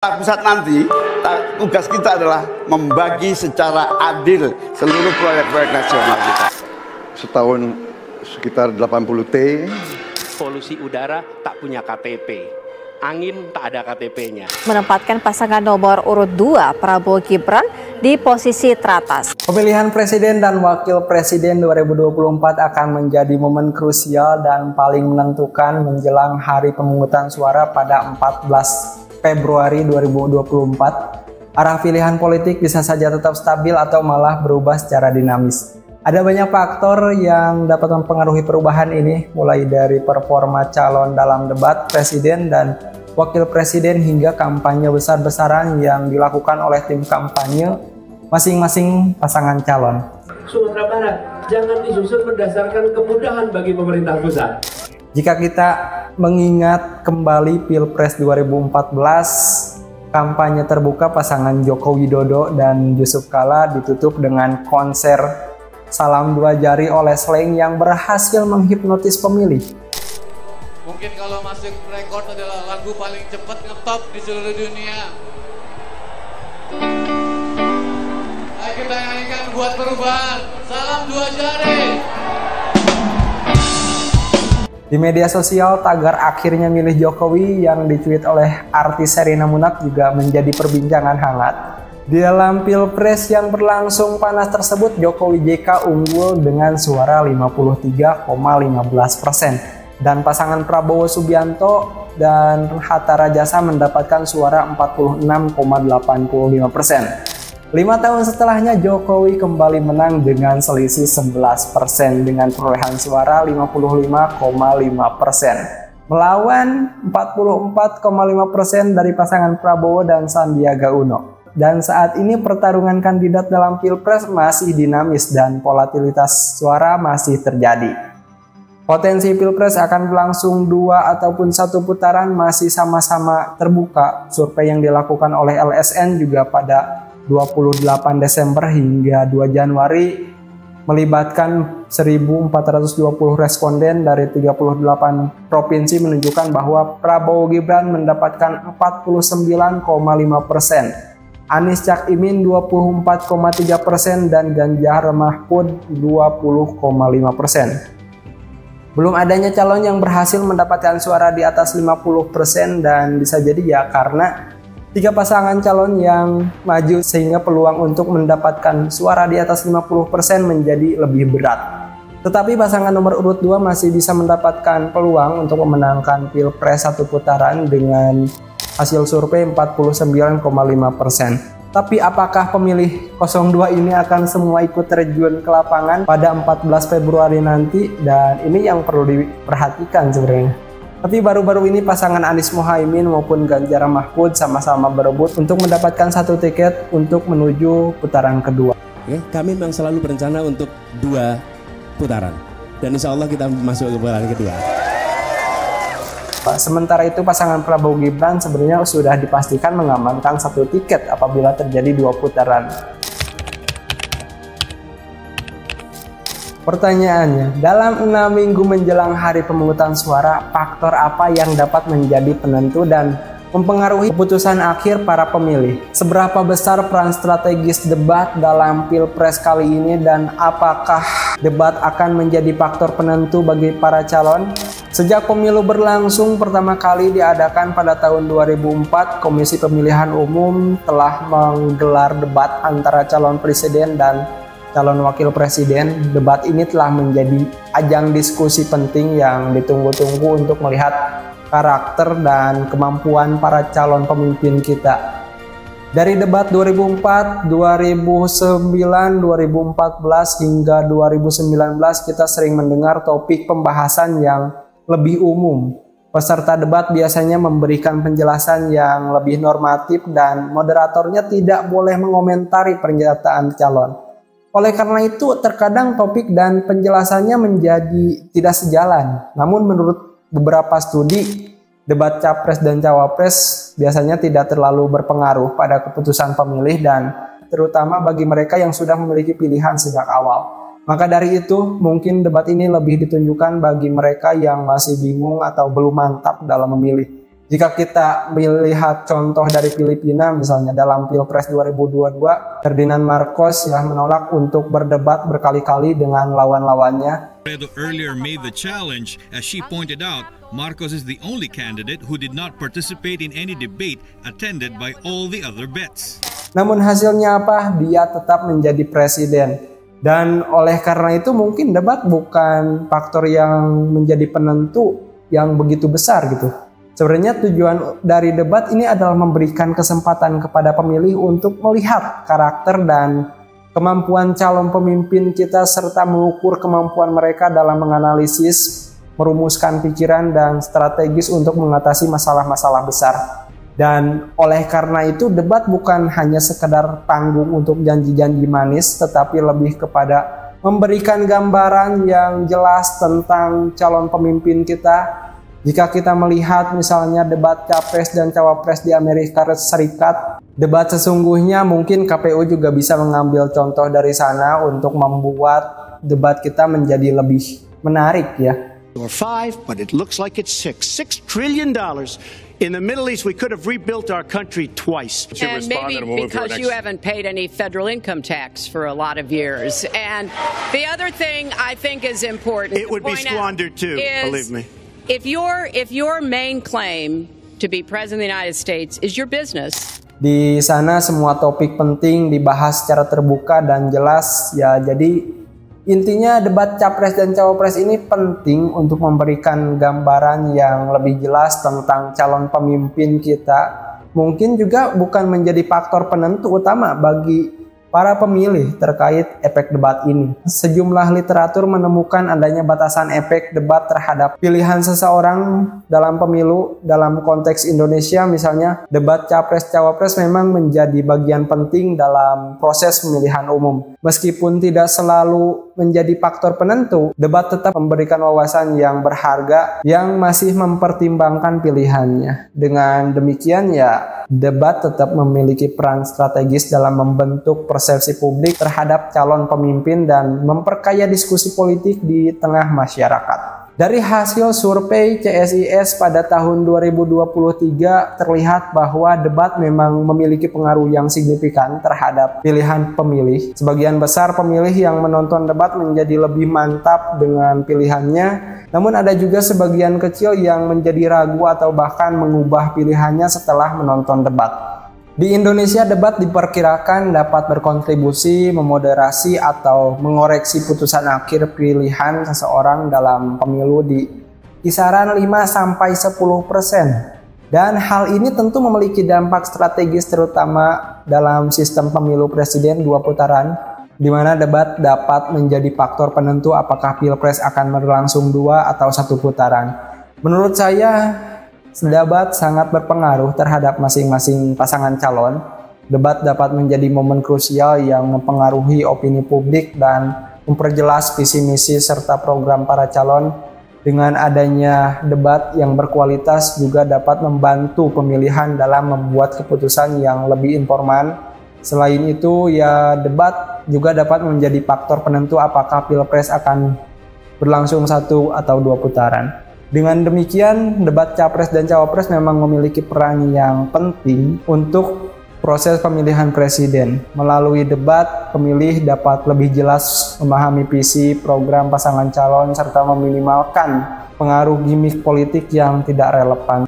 Pusat nanti tugas kita adalah membagi secara adil seluruh proyek-proyek nasional kita. Setahun sekitar 80 T. Polusi udara tak punya KTP, angin tak ada KTP-nya. Menempatkan pasangan nomor urut 2 Prabowo Gibran di posisi teratas. Pemilihan presiden dan wakil presiden 2024 akan menjadi momen krusial dan paling menentukan menjelang hari pemungutan suara pada 14 Februari 2024. Arah pilihan politik bisa saja tetap stabil atau malah berubah secara dinamis. Ada banyak faktor yang dapat mempengaruhi perubahan ini, mulai dari performa calon dalam debat presiden dan wakil presiden hingga kampanye besar-besaran yang dilakukan oleh tim kampanye masing-masing pasangan calon. Sumatera Barat jangan disusun berdasarkan kemudahan bagi pemerintah pusat. Jika kita mengingat kembali Pilpres 2014, kampanye terbuka pasangan Joko Widodo dan Yusuf Kala ditutup dengan konser Salam Dua Jari oleh Slank yang berhasil menghipnotis pemilih. Mungkin kalau masuk rekor adalah lagu paling cepat ngetop di seluruh dunia. Ayo kita nyanyikan buat perubahan. Salam Dua Jari. Di media sosial, tagar akhirnya milih Jokowi yang dicuit oleh artis Sherina Munaf juga menjadi perbincangan hangat. Di dalam Pilpres yang berlangsung panas tersebut, Jokowi JK unggul dengan suara 53,15%. Dan pasangan Prabowo Subianto dan Hatta Rajasa mendapatkan suara 46,85%. 5 tahun setelahnya Jokowi kembali menang dengan selisih 11% dengan perolehan suara 55,5%. Melawan 44,5% dari pasangan Prabowo dan Sandiaga Uno. Dan saat ini pertarungan kandidat dalam Pilpres masih dinamis dan volatilitas suara masih terjadi. Potensi Pilpres akan berlangsung 2 ataupun 1 putaran masih sama-sama terbuka. Survei yang dilakukan oleh LSN juga pada 28 Desember hingga 2 Januari melibatkan 1.420 responden dari 38 provinsi menunjukkan bahwa Prabowo Gibran mendapatkan 49,5%, Anies Cak Imin 24,3% dan Ganjar Mahfud 20,5%. Belum adanya calon yang berhasil mendapatkan suara di atas 50% dan bisa jadi ya karena 3 pasangan calon yang maju sehingga peluang untuk mendapatkan suara di atas 50% menjadi lebih berat. Tetapi pasangan nomor urut 2 masih bisa mendapatkan peluang untuk memenangkan Pilpres 1 putaran dengan hasil survei 49,5%. Tapi apakah pemilih 02 ini akan semua ikut terjun ke lapangan pada 14 Februari nanti? Dan ini yang perlu diperhatikan sebenarnya. Tapi baru-baru ini pasangan Anies Mohaimin maupun Ganjar Mahfud sama-sama berebut untuk mendapatkan 1 tiket untuk menuju putaran kedua. Kami memang selalu berencana untuk 2 putaran dan insya Allah kita masuk ke putaran kedua. Sementara itu pasangan Prabowo Gibran sebenarnya sudah dipastikan mengamankan 1 tiket apabila terjadi 2 putaran. Pertanyaannya, dalam 6 minggu menjelang hari pemungutan suara, faktor apa yang dapat menjadi penentu dan mempengaruhi keputusan akhir para pemilih? Seberapa besar peran strategis debat dalam Pilpres kali ini dan apakah debat akan menjadi faktor penentu bagi para calon? Sejak pemilu berlangsung pertama kali diadakan pada tahun 2004, Komisi Pemilihan Umum telah menggelar debat antara calon presiden dan calon wakil presiden. Debat ini telah menjadi ajang diskusi penting yang ditunggu-tunggu untuk melihat karakter dan kemampuan para calon pemimpin kita. Dari debat 2004, 2009, 2014 hingga 2019 kita sering mendengar topik pembahasan yang lebih umum. Peserta debat biasanya memberikan penjelasan yang lebih normatif dan moderatornya tidak boleh mengomentari pernyataan calon. Oleh karena itu, terkadang topik dan penjelasannya menjadi tidak sejalan. Namun menurut beberapa studi, debat capres dan cawapres biasanya tidak terlalu berpengaruh pada keputusan pemilih dan terutama bagi mereka yang sudah memiliki pilihan sejak awal. Maka dari itu, mungkin debat ini lebih ditunjukkan bagi mereka yang masih bingung atau belum mantap dalam memilih. Jika kita melihat contoh dari Filipina, misalnya dalam Pilpres 2022, Ferdinand Marcos menolak untuk berdebat berkali-kali dengan lawan-lawannya. Earlier made the challenge, as she pointed out, Marcos is the only candidate who did not participate in any debate attended by all the other bets. Namun hasilnya apa? Dia tetap menjadi presiden. Dan oleh karena itu mungkin debat bukan faktor yang menjadi penentu yang begitu besar gitu. Sebenarnya tujuan dari debat ini adalah memberikan kesempatan kepada pemilih untuk melihat karakter dan kemampuan calon pemimpin kita serta mengukur kemampuan mereka dalam menganalisis, merumuskan pikiran dan strategis untuk mengatasi masalah-masalah besar. Dan oleh karena itu debat bukan hanya sekedar panggung untuk janji-janji manis, tetapi lebih kepada memberikan gambaran yang jelas tentang calon pemimpin kita. Jika kita melihat misalnya debat capres dan cawapres di Amerika Serikat, debat sesungguhnya mungkin KPU juga bisa mengambil contoh dari sana untuk membuat debat kita menjadi lebih menarik ya. Or 5, but it looks like it's 6. $6 trillion. In the Middle East, we could have rebuilt our country twice. And maybe because you haven't paid any federal income tax for a lot of years. And the other thing I think is important. It would be squandered too, believe me. If your main claim to be president of the United States is your business. Di sana semua topik penting dibahas secara terbuka dan jelas ya. Jadi intinya debat capres dan cawapres ini penting untuk memberikan gambaran yang lebih jelas tentang calon pemimpin kita. Mungkin juga bukan menjadi faktor penentu utama bagi para pemilih terkait efek debat ini. Sejumlah literatur menemukan adanya batasan efek debat terhadap pilihan seseorang dalam pemilu. Dalam konteks Indonesia misalnya, debat capres-cawapres memang menjadi bagian penting dalam proses pemilihan umum. Meskipun tidak selalu menjadi faktor penentu, debat tetap memberikan wawasan yang berharga yang masih mempertimbangkan pilihannya. Dengan demikian ya, debat tetap memiliki peran strategis dalam membentuk persepsi publik terhadap calon pemimpin dan memperkaya diskusi politik di tengah masyarakat. Dari hasil survei CSIS pada tahun 2023 terlihat bahwa debat memang memiliki pengaruh yang signifikan terhadap pilihan pemilih. Sebagian besar pemilih yang menonton debat menjadi lebih mantap dengan pilihannya, namun ada juga sebagian kecil yang menjadi ragu atau bahkan mengubah pilihannya setelah menonton debat. Di Indonesia, debat diperkirakan dapat berkontribusi, memoderasi, atau mengoreksi putusan akhir pilihan seseorang dalam pemilu di kisaran 5-10%. Dan hal ini tentu memiliki dampak strategis terutama dalam sistem pemilu presiden 2 putaran, di mana debat dapat menjadi faktor penentu apakah pilpres akan berlangsung 2 atau 1 putaran. Menurut saya, debat sangat berpengaruh terhadap masing-masing pasangan calon. Debat dapat menjadi momen krusial yang mempengaruhi opini publik dan memperjelas visi misi serta program para calon. Dengan adanya debat yang berkualitas juga dapat membantu pemilihan dalam membuat keputusan yang lebih informan. Selain itu, ya debat juga dapat menjadi faktor penentu apakah pilpres akan berlangsung 1 atau 2 putaran. Dengan demikian, debat capres dan cawapres memang memiliki peran yang penting untuk proses pemilihan presiden. Melalui debat, pemilih dapat lebih jelas memahami visi, program pasangan calon, serta meminimalkan pengaruh gimmick politik yang tidak relevan.